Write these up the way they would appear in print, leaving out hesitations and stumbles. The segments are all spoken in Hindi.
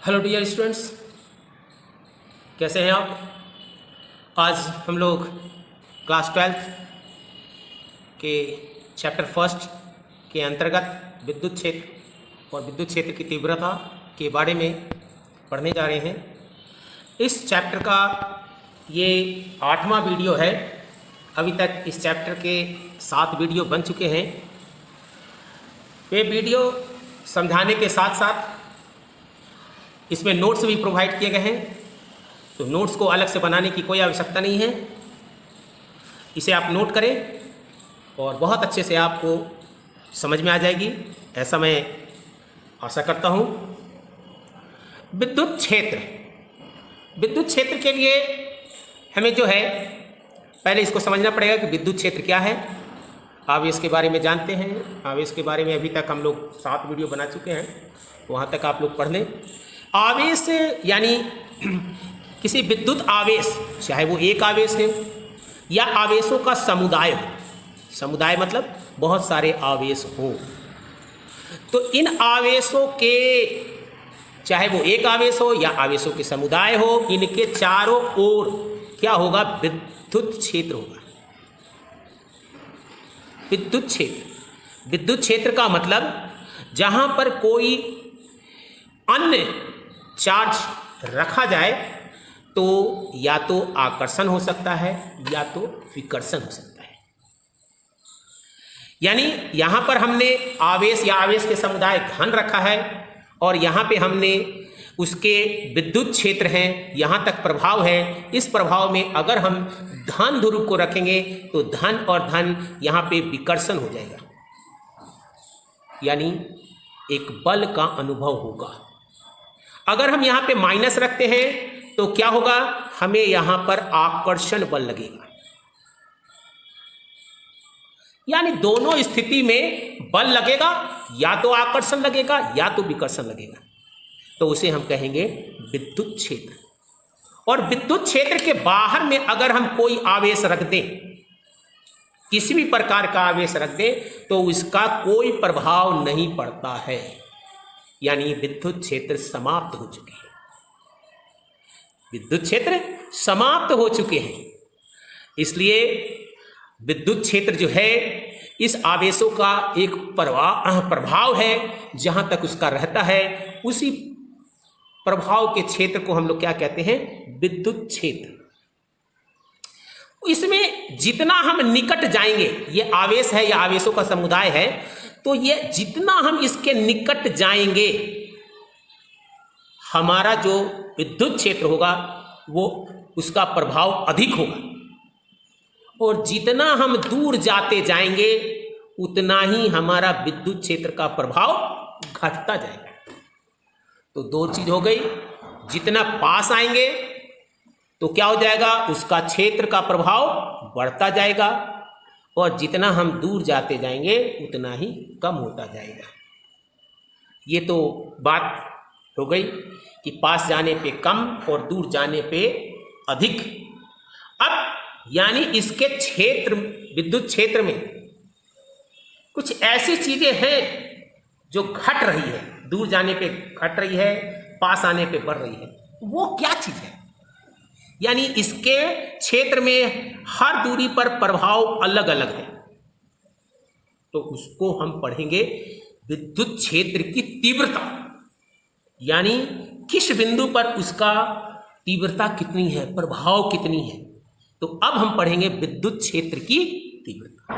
हेलो डियर स्टूडेंट्स, कैसे हैं आप। आज हम लोग क्लास 12 के चैप्टर फर्स्ट के अंतर्गत विद्युत क्षेत्र और विद्युत क्षेत्र की तीव्रता के बारे में पढ़ने जा रहे हैं। इस चैप्टर का ये 8वां वीडियो है। अभी तक इस चैप्टर के 7 वीडियो बन चुके हैं। वे वीडियो समझाने के साथ साथ इसमें नोट्स भी प्रोवाइड किए गए हैं, तो नोट्स को अलग से बनाने की कोई आवश्यकता नहीं है। इसे आप नोट करें और बहुत अच्छे से आपको समझ में आ जाएगी, ऐसा मैं आशा करता हूँ। विद्युत क्षेत्र के लिए हमें जो है पहले इसको समझना पड़ेगा कि विद्युत क्षेत्र क्या है। आवेश के बारे में जानते हैं। आवेश के बारे में अभी तक हम लोग 7 वीडियो बना चुके हैं, वहाँ तक आप लोग पढ़ लें। आवेश यानी किसी विद्युत आवेश, चाहे वो एक आवेश है या आवेशों का समुदाय हो। समुदाय मतलब बहुत सारे आवेश हो, तो इन आवेशों के, चाहे वो एक आवेश हो या आवेशों के समुदाय हो, इनके चारों ओर क्या होगा? विद्युत क्षेत्र होगा। विद्युत क्षेत्र का मतलब जहां पर कोई अन्य चार्ज रखा जाए तो या तो आकर्षण हो सकता है या तो विकर्षण हो सकता है। यानी यहां पर हमने आवेश या आवेश के समुदाय घन रखा है और यहां पे हमने उसके विद्युत क्षेत्र हैं, यहां तक प्रभाव है। इस प्रभाव में अगर हम धन ध्रुव को रखेंगे तो धन और धन यहां पे विकर्षण हो जाएगा, यानी एक बल का अनुभव होगा। अगर हम यहाँ पे माइनस रखते हैं तो क्या होगा? हमें यहाँ पर आकर्षण बल लगेगा। यानी दोनों स्थिति में बल लगेगा, या तो आकर्षण लगेगा या तो विकर्षण लगेगा, तो उसे हम कहेंगे विद्युत क्षेत्र। और विद्युत क्षेत्र के बाहर में अगर हम कोई आवेश रख दें, किसी भी प्रकार का आवेश रख दें, तो उसका कोई प्रभाव नहीं पड़ता है, यानी विद्युत क्षेत्र समाप्त हो चुके हैं। विद्युत क्षेत्र समाप्त हो चुके हैं। इसलिए विद्युत क्षेत्र जो है इस आवेशों का एक प्रभाव है, जहां तक उसका रहता है उसी प्रभाव के क्षेत्र को हम लोग क्या कहते हैं? विद्युत क्षेत्र। इसमें जितना हम निकट जाएंगे, ये आवेश है या आवेशों का समुदाय है, तो ये जितना हम इसके निकट जाएंगे, हमारा जो विद्युत क्षेत्र होगा वो उसका प्रभाव अधिक होगा, और जितना हम दूर जाते जाएंगे उतना ही हमारा विद्युत क्षेत्र का प्रभाव घटता जाएगा। तो 2 चीज हो गई। जितना पास आएंगे तो क्या हो जाएगा? उसका क्षेत्र का प्रभाव बढ़ता जाएगा, और जितना हम दूर जाते जाएंगे उतना ही कम होता जाएगा। ये तो बात हो गई कि पास जाने पे कम और दूर जाने पे अधिक। अब यानी इसके क्षेत्र, विद्युत क्षेत्र में कुछ ऐसी चीजें हैं जो घट रही है, दूर जाने पे घट रही है, पास आने पे बढ़ रही है। वो क्या चीज है? यानी इसके क्षेत्र में हर दूरी पर प्रभाव अलग अलग है, तो उसको हम पढ़ेंगे विद्युत क्षेत्र की तीव्रता, यानी किस बिंदु पर उसका तीव्रता कितनी है, प्रभाव कितनी है। तो अब हम पढ़ेंगे विद्युत क्षेत्र की तीव्रता।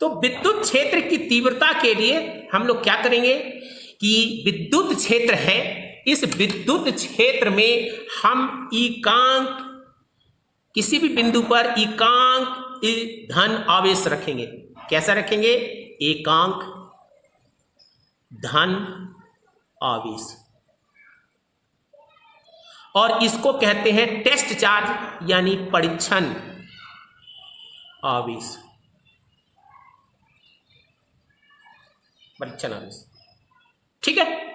तो विद्युत क्षेत्र की तीव्रता के लिए हम लोग क्या करेंगे कि विद्युत क्षेत्र है, इस विद्युत क्षेत्र में हम एकांक, किसी भी बिंदु पर एकांक धन आवेश रखेंगे। कैसा रखेंगे? एकांक धन आवेश, और इसको कहते हैं टेस्ट चार्ज, यानी परीक्षण आवेश। परीक्षण आवेश, ठीक है।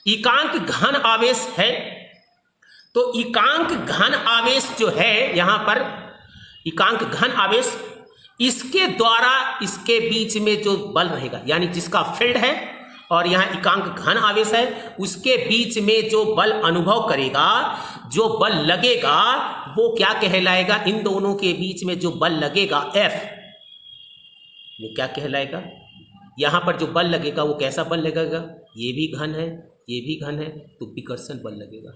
एकांक घन आवेश है, तो एकांक घन आवेश जो है यहां पर, एकांक घन आवेश, इसके द्वारा इसके बीच में जो बल रहेगा, यानी जिसका फील्ड है और यहाँ एकांक घन आवेश है, उसके बीच में जो बल अनुभव करेगा, जो बल लगेगा, वो क्या कहलाएगा? इन दोनों के बीच में जो बल लगेगा F, वो क्या कहलाएगा? यहाँ पर जो बल लगेगा वो कैसा बल लगेगा? ये भी घन है, ये भी घन है, तो विकर्षण बल लगेगा।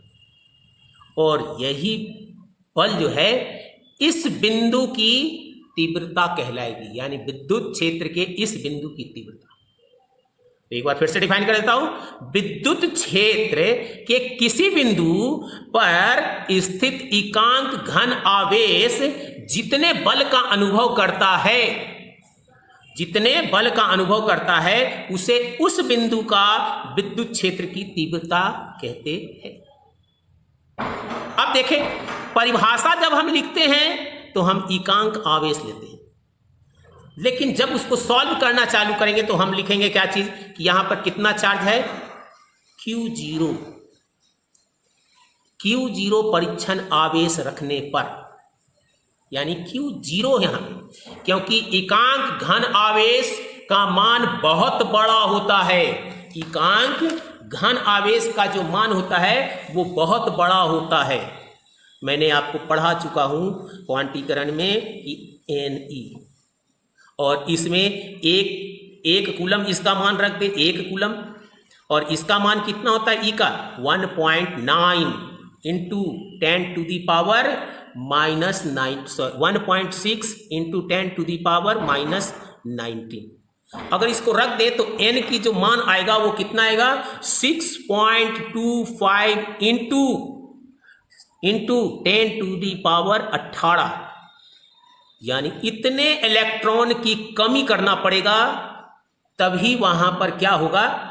और यही बल जो है इस बिंदु की तीव्रता कहलाएगी, यानी विद्युत क्षेत्र के इस बिंदु की तीव्रता। तो एक बार फिर से डिफाइन कर देता हूं। विद्युत क्षेत्र के किसी बिंदु पर स्थित एकांक घन आवेश जितने बल का अनुभव करता है, जितने बल का अनुभव करता है, उसे उस बिंदु का विद्युत क्षेत्र की तीव्रता कहते हैं। अब देखें, परिभाषा जब हम लिखते हैं तो हम एकांक आवेश लेते हैं, लेकिन जब उसको सॉल्व करना चालू करेंगे तो हम लिखेंगे क्या चीज कि यहां पर कितना चार्ज है? Q0। Q0 परीक्षण आवेश रखने पर, यानी Q0 यहां, क्योंकि एकांक घन आवेश का मान बहुत बड़ा होता है। एकांक घन आवेश का जो मान होता है वो बहुत बड़ा होता है। मैंने आपको पढ़ा चुका हूं क्वांटीकरण में कि Ne, और इसमें एक कूलम इसका मान रख दे, 1 कूलम, और इसका मान कितना होता है? E का 1.9 into 10 to the power minus 1.6 into 10 to the power minus 19। अगर इसको रख दे तो N की जो मान आएगा वो कितना आएगा? 6.25 इंटू 10 टू दी पावर 18, यानी इतने इलेक्ट्रॉन की कमी करना पड़ेगा, तभी वहां पर क्या होगा?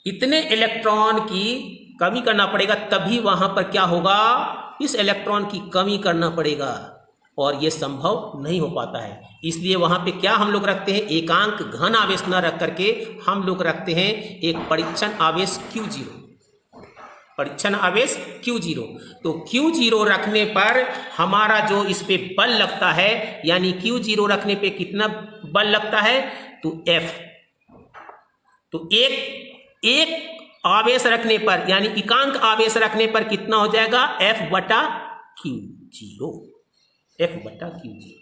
इतने इलेक्ट्रॉन की कमी करना पड़ेगा, तभी वहां पर क्या होगा? इस इलेक्ट्रॉन की कमी करना पड़ेगा, और यह संभव नहीं हो पाता है। इसलिए वहां पे क्या हम लोग रखते हैं? एकांक घन आवेश न रख करके हम लोग रखते हैं एक परीक्षण आवेश Q0, परीक्षण आवेश Q0। तो Q0 रखने पर हमारा जो इस पे बल लगता है, यानी Q0 रखने पे कितना बल लगता है? तो F। तो एक आवेश रखने पर, यानी एकांक आवेश रखने पर कितना हो जाएगा? F बटा Q0, F बटा Q0।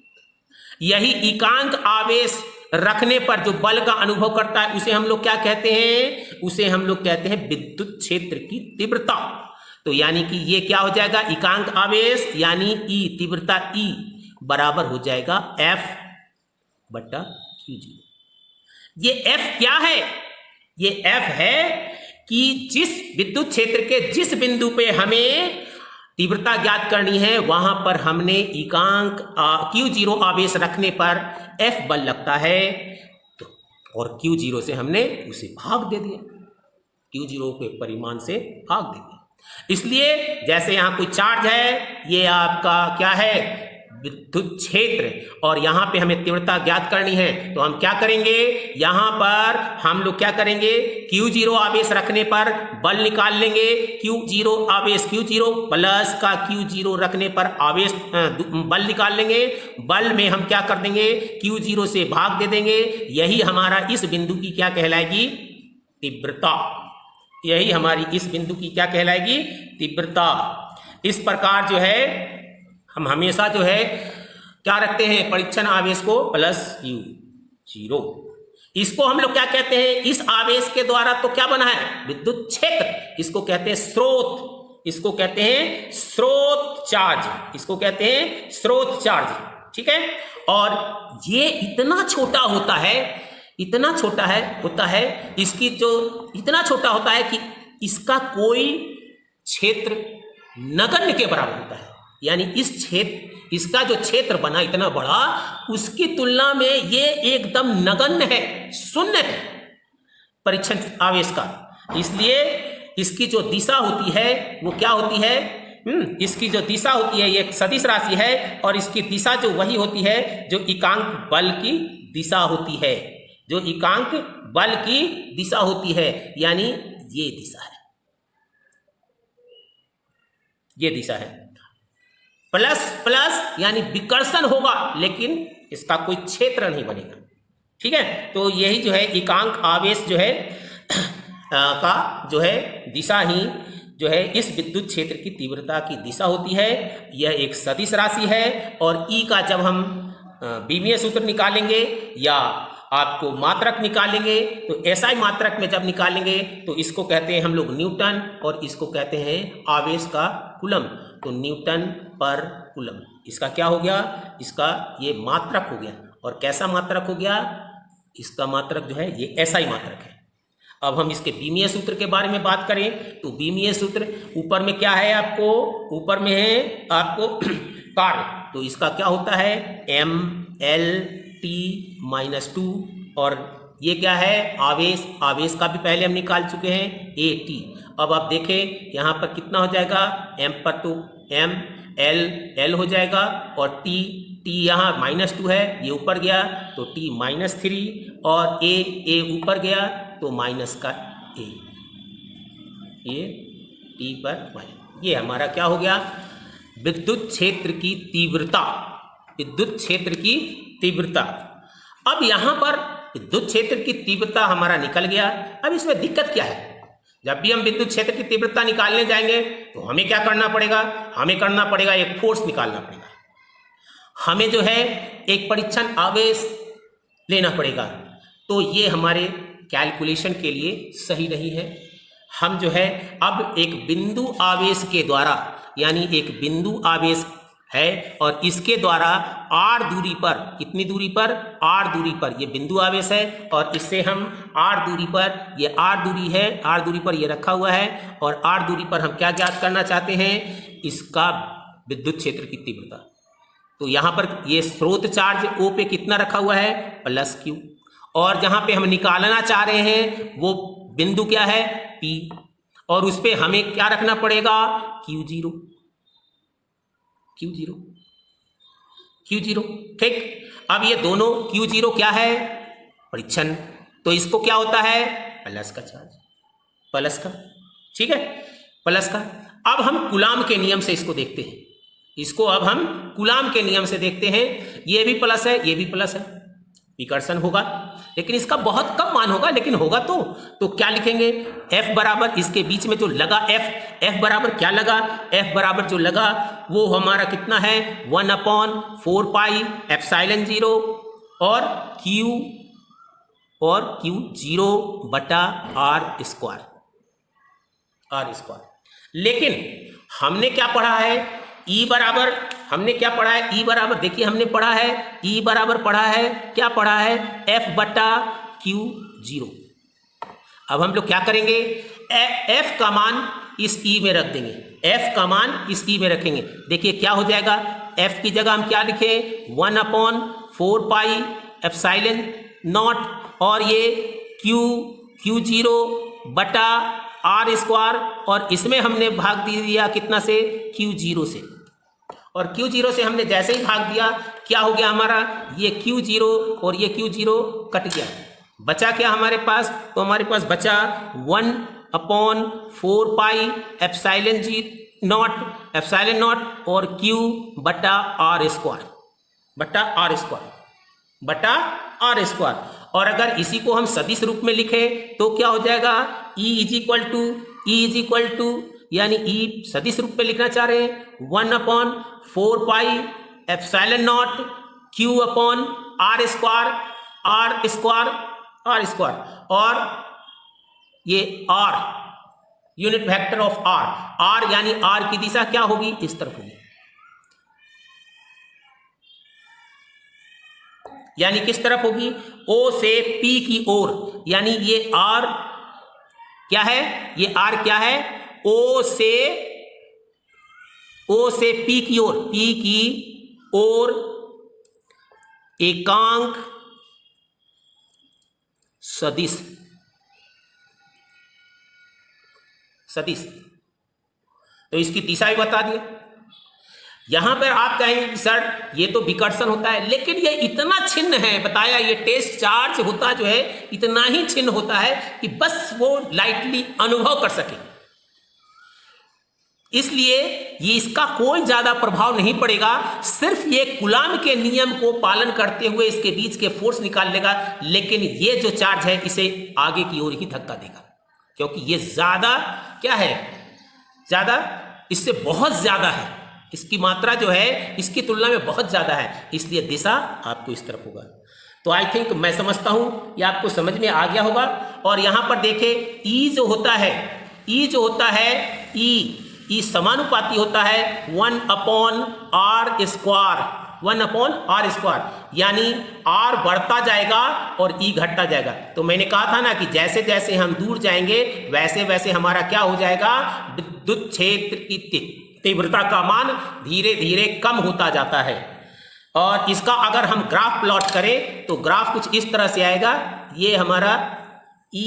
यही एकांक आवेश रखने पर जो बल का अनुभव करता है उसे हम लोग क्या कहते हैं? उसे हम लोग कहते हैं विद्युत क्षेत्र की तीव्रता। तो यानी कि ये क्या हो जाएगा? एकांक आवेश यानी E, तीव्रता E बराबर हो जाएगा F बटा Q0। ये F क्या है? ये F है कि जिस विद्युत क्षेत्र के जिस बिंदु पे हमें तीव्रता ज्ञात करनी है, वहां पर हमने एकांक Q0 आवेश रखने पर F बल लगता है, तो और Q0 से हमने उसे भाग दे दिया, Q0 के परिमाण से भाग दे दिया। इसलिए जैसे यहां कोई चार्ज है, ये आपका क्या है? विद्युत क्षेत्र, और यहां पे हमें तीव्रता ज्ञात करनी है, तो हम क्या करेंगे? यहां पर हम लोग क्या करेंगे? Q0 आवेश रखने पर बल निकाल लेंगे। Q0 आवेश, Q0 प्लस का Q0 रखने पर आवेश बल निकाल लेंगे। बल में हम क्या कर देंगे? Q0 से भाग दे देंगे। यही हमारा इस बिंदु की क्या कहलाएगी? तीव्रता। यही हमारी इस बिंदु की क्या कहलाएगी? तीव्रता। इस प्रकार जो है हम हमेशा जो है क्या रखते हैं? परीक्षण आवेश को प्लस Q0। इसको हम लोग क्या कहते हैं? इस आवेश के द्वारा तो क्या बना है? विद्युत क्षेत्र। इसको कहते हैं स्रोत, इसको कहते हैं स्रोत चार्ज, इसको कहते हैं स्रोत चार्ज। ठीक है। और ये इतना छोटा होता है, इतना छोटा होता है, इसकी जो इतना छोटा होता है कि इसका कोई क्षेत्र नगण्य के बराबर होता है। यानी इस क्षेत्र, इसका जो क्षेत्र बना इतना बड़ा, उसकी तुलना में ये एकदम नगण्य है, शून्य है परीक्षण आवेश का। इसलिए इसकी जो दिशा होती है वो क्या होती है? इसकी जो दिशा होती है ये एक सदिश राशि है, और इसकी दिशा जो वही होती है जो एकांक बल की दिशा होती है, जो एकांक बल की दिशा होती है, यानी ये दिशा है, ये दिशा है। प्लस प्लस यानी विकर्षण होगा, लेकिन इसका कोई क्षेत्र नहीं बनेगा। ठीक है। तो यही जो है एकांक आवेश जो है का जो है दिशा ही जो है इस विद्युत क्षेत्र की तीव्रता की दिशा होती है। यह एक सदिश राशि है और ई का जब हम बीमीय सूत्र निकालेंगे या आपको मात्रक निकालेंगे तो एसआई मात्रक में जब निकालेंगे तो इसको कहते हैं हम लोग न्यूटन और इसको कहते हैं आवेश का कूलम। तो न्यूटन पर कूलम इसका क्या हो गया, इसका ये मात्रक हो गया। और कैसा मात्रक हो गया, इसका मात्रक जो है ये एसआई मात्रक है। अब हम इसके बीमीय सूत्र के बारे में बात करें तो बीमीय सूत्र ऊपर में क्या है, आपको ऊपर में है आपको कार्य, तो इसका क्या होता है एम एल टी -2 और ये क्या है आवेश, आवेश का भी पहले हम निकाल चुके हैं ए टी। अब आप देखें यहाँ पर कितना हो जाएगा, एम पर तो एम एल एल हो जाएगा और टी टी यहाँ -2 है, ये ऊपर गया तो टी -3 और ए ऊपर गया तो माइनस का ए, ये टी पर ये हमारा क्या हो गया विद्युत क्षेत्र की तीव्रता, विद्युत क्षेत्र की तीव्रता। अब यहां पर विद्युत क्षेत्र की तीव्रता हमारा निकल गया। अब इसमें दिक्कत क्या है, जब भी हम विद्युत क्षेत्र की तीव्रता निकालने जाएंगे तो हमें क्या करना पड़ेगा, हमें करना पड़ेगा एक फोर्स निकालना पड़ेगा, हमें जो है एक परीक्षण आवेश लेना पड़ेगा। तो ये हमारे कैलकुलेशन के लिए सही नहीं है। हम जो है अब एक बिंदु आवेश के द्वारा, यानी एक बिंदु आवेश है और इसके द्वारा r दूरी पर, कितनी दूरी पर, r दूरी पर ये बिंदु आवेश है और इससे हम r दूरी पर, ये r दूरी है, r दूरी पर ये रखा हुआ है और r दूरी पर हम क्या ज्ञात करना चाहते हैं, इसका विद्युत क्षेत्र की तीव्रता। तो यहाँ पर ये स्रोत चार्ज O पे कितना रखा हुआ है +Q और जहाँ पे हम निकालना चाह रहे हैं वो बिंदु क्या है P और उस पे हमें क्या रखना पड़ेगा Q0, ठीक। अब ये दोनों Q0 क्या है परीक्षण, तो इसको क्या होता है प्लस का चार्ज, प्लस का, ठीक है, प्लस का। अब हम कूलाम के नियम से इसको देखते हैं, इसको अब हम कूलाम के नियम से देखते हैं। ये भी प्लस है, ये भी प्लस है, विकर्षण होगा लेकिन इसका बहुत कम मान होगा, लेकिन होगा तो क्या लिखेंगे F बराबर इसके बीच में जो लगा F बराबर क्या लगा, F बराबर जो लगा वो हमारा कितना है 1/4πε0 और Q0 बटा R स्क्वायर। लेकिन हमने क्या पढ़ा है E बराबर, हमने क्या पढ़ा है E बराबर, देखिए हमने पढ़ा है E बराबर पढ़ा है, क्या पढ़ा है F बटा Q0। अब हम लोग क्या करेंगे F का मान इस E में रख देंगे, F का मान इस E में रखेंगे। देखिए क्या हो जाएगा, F की जगह हम क्या लिखें 1/4πε0 और ये Q0 बटा R स्क्वायर और इसमें हमने भाग दिया कितना से Q0 से, और Q0 से हमने जैसे ही भाग दिया क्या हो गया हमारा, ये Q0 और ये Q0 कट गया, बचा क्या हमारे पास, तो हमारे पास बचा 1/4πε0 और Q बटा R स्क्वायर। और अगर इसी को हम सदिश रूप में लिखें तो क्या हो जाएगा E इज इक्वल टू यानी E सदिश रूप में लिखना चाह रहे हैं 1/4πε0 Q अपॉन R स्क्वायर और ये R unit vector of R यानी R की दिशा क्या होगी, इस तरफ होगी, यानी किस तरफ होगी O से P की ओर, यानी ये R क्या है, ये R क्या है O से P की ओर एकांक सदिश तो इसकी दिशा भी बता दिया। यहां पर आप कहेंगे सर ये तो विकर्षण होता है, लेकिन ये इतना छिन्न है, बताया ये टेस्ट चार्ज होता जो है इतना ही छिन्न होता है कि बस वो लाइटली अनुभव कर सके, इसलिए ये इसका कोई ज्यादा प्रभाव नहीं पड़ेगा। सिर्फ ये कूलाम के नियम को पालन करते हुए इसके बीच के फोर्स निकाल लेगा, लेकिन ये जो चार्ज है इसे आगे की ओर ही धक्का देगा, क्योंकि ये ज़्यादा क्या है, ज़्यादा इससे बहुत ज़्यादा है, इसकी मात्रा जो है इसकी तुलना में बहुत ज़्यादा है, इसलिए दिशा आपको इस तरफ होगा। तो आई थिंक मैं समझता हूँ ये आपको समझ में आ गया होगा। और यहाँ पर देखें ई जो होता है, ई जो होता है, ई समानुपाती होता है 1/r², 1/r², यानी r बढ़ता जाएगा और e घटता जाएगा। तो मैंने कहा था ना कि जैसे जैसे हम दूर जाएंगे वैसे वैसे हमारा क्या हो जाएगा, विद्युत क्षेत्र की तीव्रता का मान धीरे धीरे कम होता जाता है। और इसका अगर हम ग्राफ प्लॉट करें तो ग्राफ कुछ इस तरह से आएगा, ये हमारा e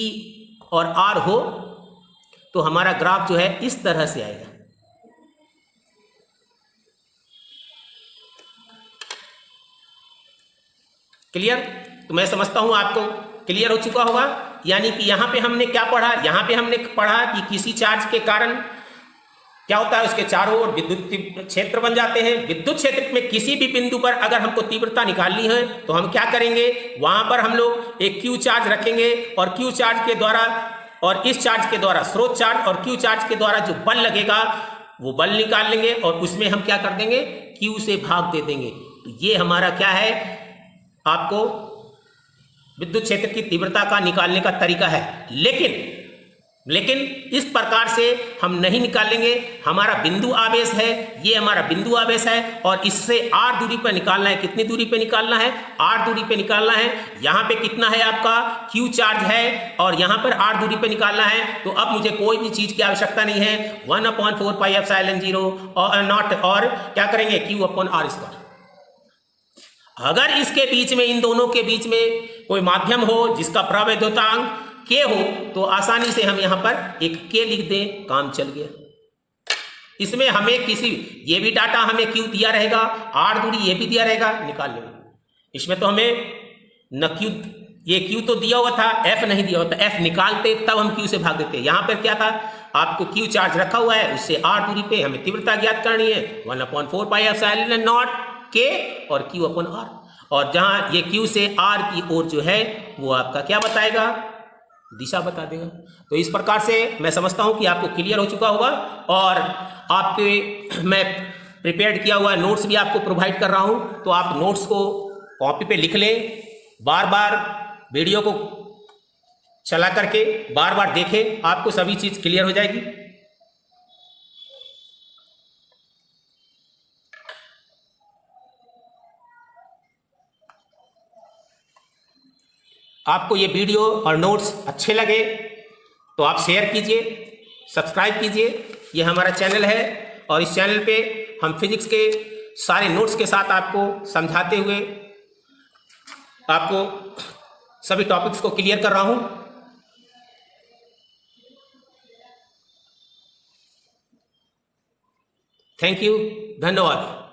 और r हो तो हमारा ग्राफ जो है इस तरह से आएगा। क्लियर? तो मैं समझता हूं आपको क्लियर हो चुका होगा। यानी कि यहां पे हमने क्या पढ़ा, यहां पे हमने पढ़ा कि किसी चार्ज के कारण क्या होता है, उसके चारों ओर विद्युत क्षेत्र बन जाते हैं। विद्युत क्षेत्र में किसी भी बिंदु पर अगर हमको तीव्रता निकालनी है तो हम क्या करेंगे, वहां पर हम लोग एक क्यू चार्ज रखेंगे और क्यू चार्ज के द्वारा और इस चार्ज के द्वारा, स्रोत चार्ज और क्यू चार्ज के द्वारा जो बल लगेगा वो बल निकाल लेंगे और उसमें हम क्या कर देंगे, क्यू से भाग दे देंगे। तो ये हमारा क्या है, आपको विद्युत क्षेत्र की तीव्रता का निकालने का तरीका है। लेकिन इस प्रकार से हम नहीं निकालेंगे। हमारा बिंदु आवेश है, ये हमारा बिंदु आवेश है और इससे r दूरी पर निकालना है। कितनी दूरी पे निकालना है, r दूरी पे निकालना है। यहाँ पे कितना है आपका q चार्ज है और यहाँ पर r दूरी पे निकालना है। तो अब मुझे कोई भी चीज की आवश्यकता नहीं है, 1/4πε0 और नॉट, और क्या करेंगे q/r²। अगर इसके बीच में, इन दोनों के बीच में कोई माध्यम हो जिसका प्रवैद्युतांक के हो तो आसानी से हम यहां पर एक के लिख दें, काम चल गया। इसमें हमें किसी, ये भी डाटा हमें क्यू दिया रहेगा, r दूरी ये भी दिया रहेगा, निकाल लेंगे। इसमें तो हमें न क्यू, ये क्यू तो दिया हुआ था, f नहीं दिया हुआ था, f निकालते तब हम क्यू से भाग देते। यहां पर क्या था, आपको क्यू चार्ज रखा हुआ है, उससे r दूरी पे हमें तीव्रता ज्ञात करनी है, 1/4πε0 के और q/r। और जहां ये q से r की ओर जो है वो आपका क्या बताएगा, दिशा बता देगा। तो इस प्रकार से मैं समझता हूं कि आपको क्लियर हो चुका होगा। और आपके मैं प्रिपेयर्ड किया हुआ नोट्स भी आपको प्रोवाइड कर रहा हूं, तो आप नोट्स को कॉपी पे लिख लें, बार बार वीडियो को चला करके बार बार देखें, आपको सभी चीज क्लियर हो जाएगी। आपको ये वीडियो और नोट्स अच्छे लगे तो आप शेयर कीजिए, सब्सक्राइब कीजिए। ये हमारा चैनल है और इस चैनल पे हम फिजिक्स के सारे नोट्स के साथ आपको समझाते हुए आपको सभी टॉपिक्स को क्लियर कर रहा हूं। थैंक यू, धन्यवाद।